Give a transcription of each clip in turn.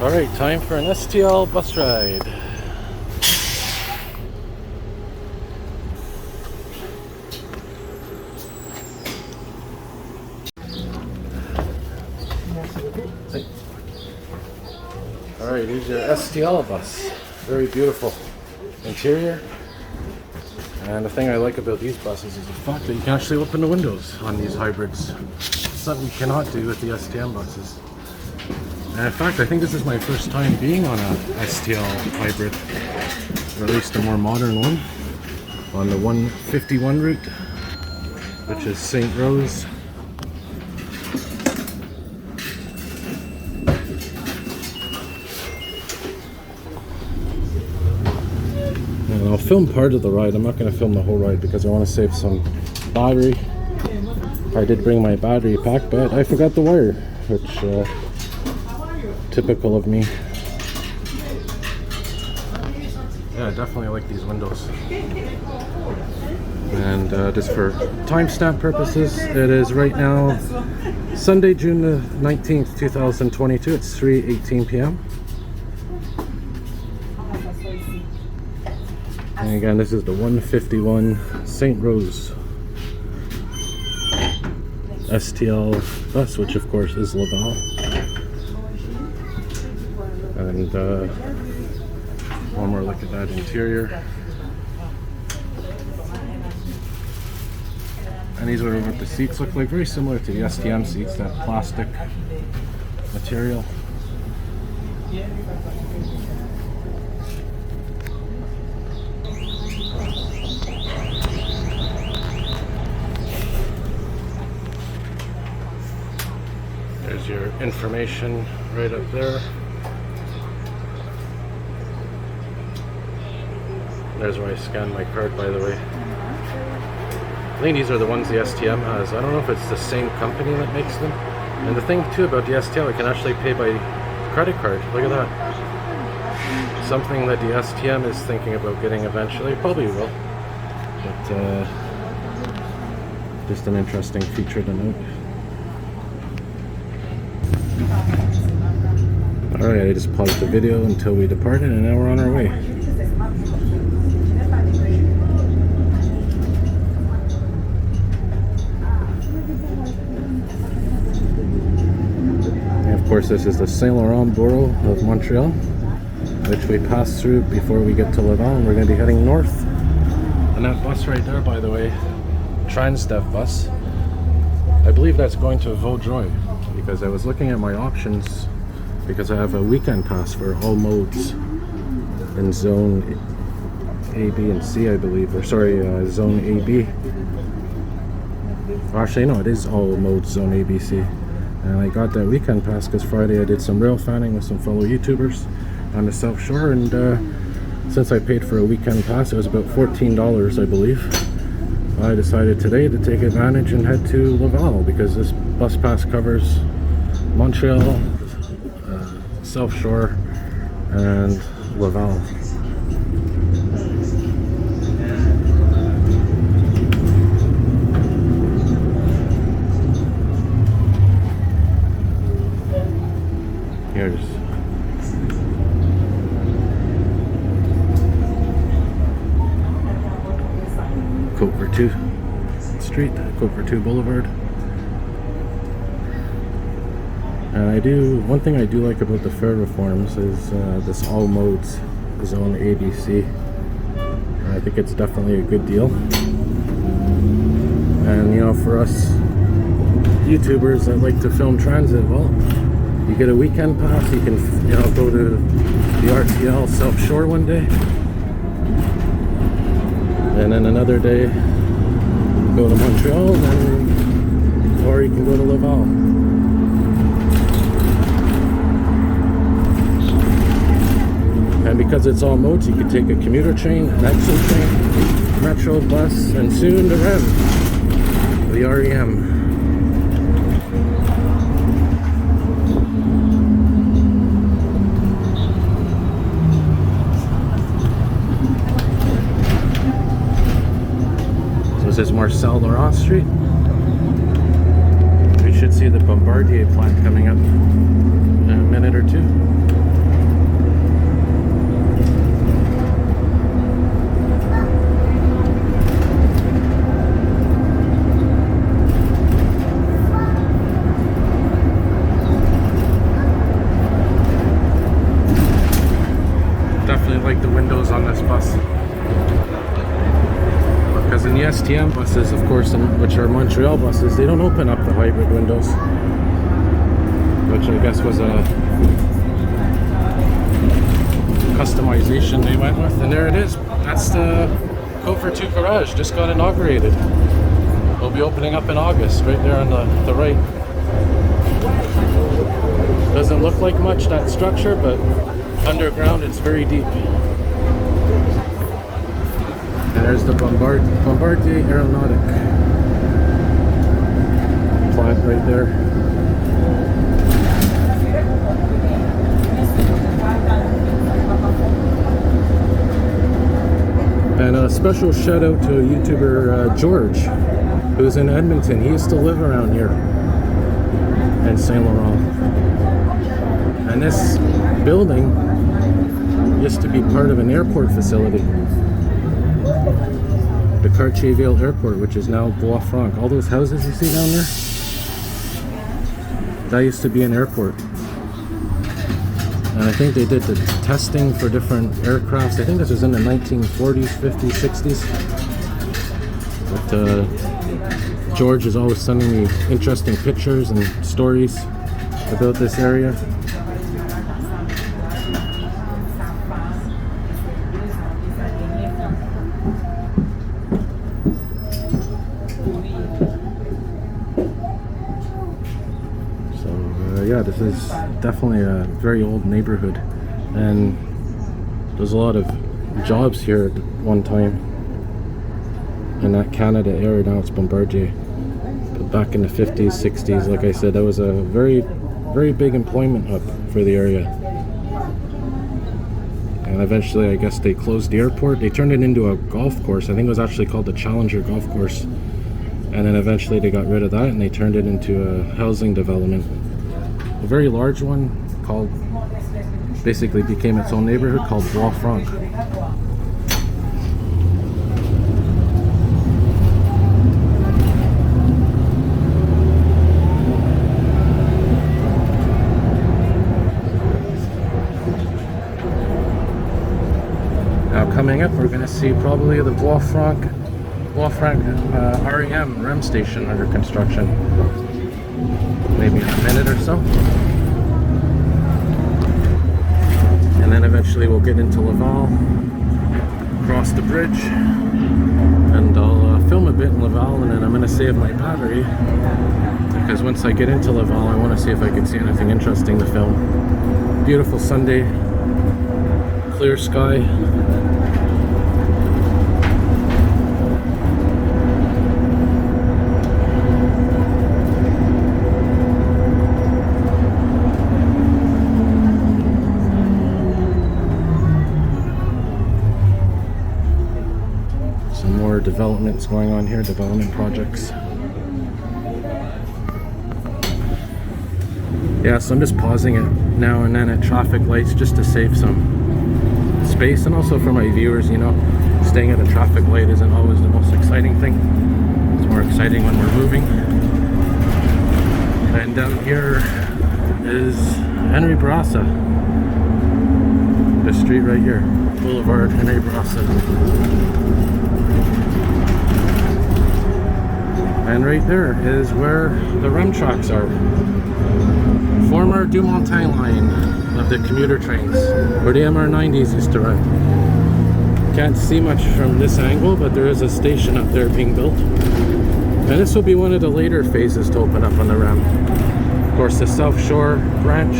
Alright, time for an STL bus ride. Alright, here's your STL bus. Very beautiful interior. And the thing I like about these buses is the fact that you can actually open the windows on these hybrids. Something you cannot do with the STM buses. And in fact, I think this is my first time being on a STL hybrid, or at least a more modern one, on the 151 route, which is Sainte-Rose. And I'll film part of the ride. I'm not going to film the whole ride because I want to save some battery. I did bring my battery pack, but I forgot the wire, which typical of me. Yeah, I definitely like these windows. And just for timestamp purposes, it is right now Sunday, June the 19th, 2022. It's 3:18 p.m. And again, this is the 151 Sainte-Rose STL bus, which of course is Laval. And one more look at that interior. And these are what the seats look like, very similar to the STM seats, that plastic material. There's your information right up there. There's where I scan my card, by the way. I think these are the ones the STM has. I don't know if it's the same company that makes them. And the thing too about the STL, I can actually pay by credit card. Look at that. Something that the STM is thinking about getting eventually. Probably will. But just an interesting feature to note. Alright, I just paused the video until we departed and now we're on our way. Of course, this is the Saint Laurent borough of Montreal, which we pass through before we get to Laval, and we're going to be heading north. And that bus right there, by the way, Transdev bus, I believe that's going to Vaudreuil, because I was looking at my options, because I have a weekend pass for all modes in zone A, B, and C, I believe, or sorry, zone AB. Actually, no, it is all modes zone A, B, C. And I got that weekend pass because Friday I did some rail fanning with some fellow YouTubers on the South Shore, and since I paid for a weekend pass, it was about $14, I believe. I decided today to take advantage and head to Laval because this bus pass covers Montreal, South Shore, and Laval. Here's Côte-Vertu Street, Côte-Vertu Boulevard. And one thing I do like about the fare reforms is this all modes zone ABC. I think it's definitely a good deal. And you know, for us YouTubers that like to film transit, well, you get a weekend pass, you can, you know, go to the RTL South Shore one day, and then another day go to Montreal, or you can go to Laval. And because it's all modes, you can take a commuter train, an exo train, metro bus, and soon the REM, the REM. This is Saint Laurent Street. We should see the Bombardier plant coming up in a minute or two. STM buses, of course, which are Montreal buses, they don't open up the hybrid windows, which I guess was a customization they went with. And there it is. That's the Côte-Vertu Garage, just got inaugurated. It'll be opening up in August, right there on the right. Doesn't look like much, that structure, but underground it's very deep. And there's the Bombardier aeronautic plant right there. And a special shout out to YouTuber George, who's in Edmonton. He used to live around here in Saint Laurent. And this building used to be part of an airport facility. The Cartierville airport, which is now Bois Franc. All those houses you see down there, that used to be an airport. And I think they did the testing for different aircrafts. I think this was in the 1940s, 50s, 60s. But George is always sending me interesting pictures and stories about this area. Yeah, this is definitely a very old neighborhood, and there's a lot of jobs here at one time in that Canada area. Now it's Bombardier, but back in the 50s, 60s, like I said, that was a very, very big employment hub for the area. And eventually I guess they closed the airport. They turned it into a golf course. I think it was actually called the Challenger Golf Course, and then eventually they got rid of that and they turned it into a housing development. A very large one called, basically became its own neighborhood called Bois Franc. Now coming up, we're going to see probably the Bois Franc REM station under construction. Maybe in a minute or so. And then eventually we'll get into Laval, cross the bridge, and I'll film a bit in Laval, and then I'm going to save my battery, because once I get into Laval I want to see if I can see anything interesting to film. Beautiful Sunday, clear sky. Developments going on here, development projects. Yeah, so I'm just pausing it now and then at traffic lights just to save some space, and also for my viewers, you know, staying at a traffic light isn't always the most exciting thing. It's more exciting when we're moving. And down here is Henry Bourassa, the street right here, Boulevard Henry Bourassa. And right there is where the REM tracks are. Former Du Montagne line of the commuter trains, where the MR90s used to run. Can't see much from this angle, but there is a station up there being built. And this will be one of the later phases to open up on the REM. Of course, the South Shore branch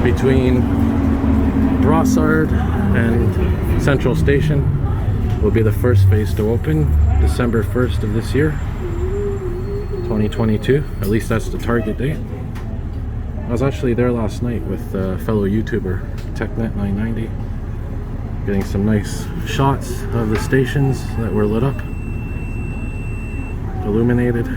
between Brossard and Central Station will be the first phase to open December 1st of this year, 2022. At least that's the target date. I was actually there last night with a fellow YouTuber, TechNet990, getting some nice shots of the stations that were lit up, illuminated.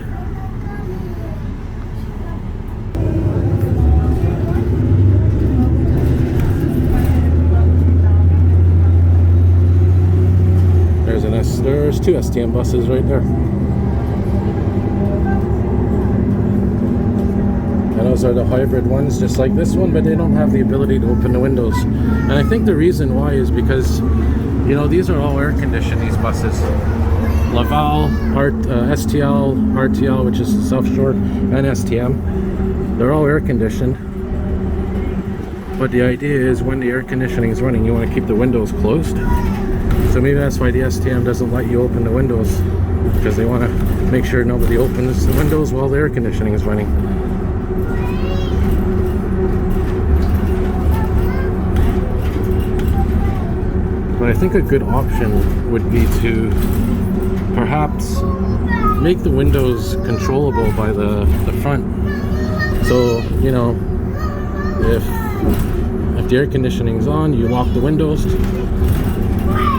There's two STM buses right there. And those are the hybrid ones, just like this one, but they don't have the ability to open the windows. And I think the reason why is because, you know, these are all air conditioned, these buses. Laval, STL, RTL, which is the South Shore, and STM. They're all air conditioned. But the idea is when the air conditioning is running, you want to keep the windows closed. So maybe that's why the STM doesn't let you open the windows, because they want to make sure nobody opens the windows while the air conditioning is running. But I think a good option would be to perhaps make the windows controllable by the front. So, you know, if the air conditioning's on, you lock the windows.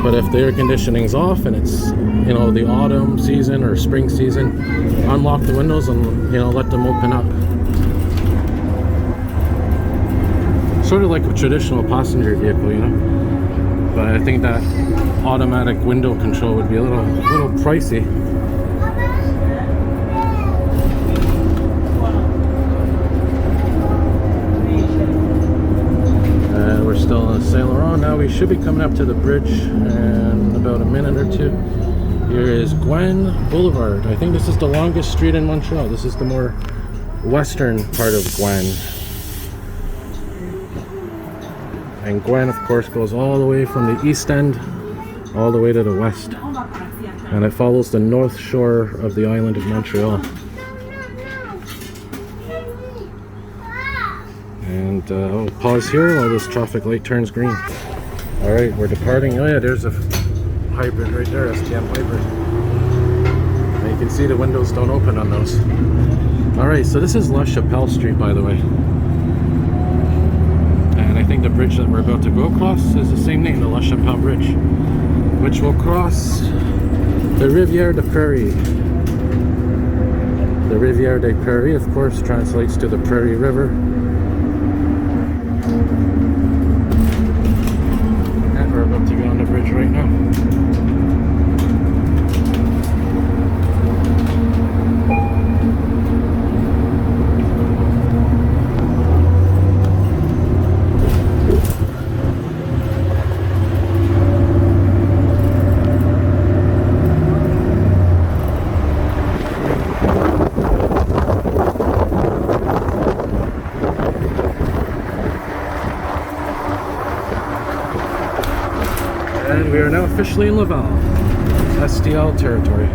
But if the air conditioning's off and it's, you know, the autumn season or spring season, unlock the windows and, you know, let them open up. Sort of like a traditional passenger vehicle, you know. But I think that automatic window control would be a little pricey. We're still in Saint Laurent now. We should be coming up to the bridge in about a minute or two. Here is Gwen Boulevard. I think this is the longest street in Montreal. This is the more western part of Gwen. And Gwen, of course, goes all the way from the east end all the way to the west. And it follows the north shore of the Island of Montreal. And I'll pause here while this traffic light turns green. Alright, we're departing. Oh yeah, there's a hybrid right there, STM hybrid. And you can see the windows don't open on those. Alright, so this is Lachapelle Street, by the way. And I think the bridge that we're about to go across is the same name, the Lachapelle Bridge, which will cross the Rivieres-des-Prairies. The Rivieres-des-Prairies, of course, translates to the Prairies River. And we're about to get on the bridge right now. And we are now officially in Laval, STL territory.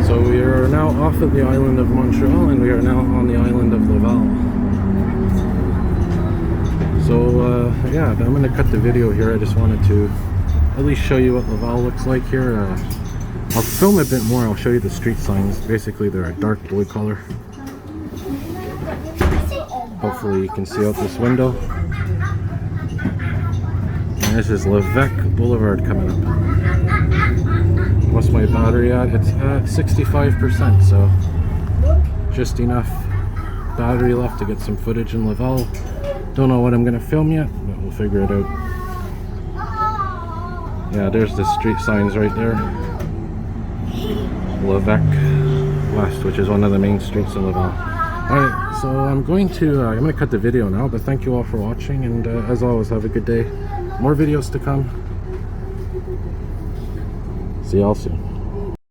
So we are now off of the Island of Montreal and we are now on the Island of Laval. So yeah, I'm going to cut the video here. I just wanted to at least show you what Laval looks like here. I'll film a bit more. I'll show you the street signs. Basically they're a dark blue color. Hopefully you can see out this window. And this is Levesque Boulevard coming up. What's my battery at? It's at 65%, so just enough battery left to get some footage in Laval. Don't know what I'm going to film yet, but we'll figure it out. Yeah, there's the street signs right there. Levesque West, which is one of the main streets in Laval. Alright, so I'm going to cut the video now, but thank you all for watching, and as always, have a good day. More videos to come. See y'all soon.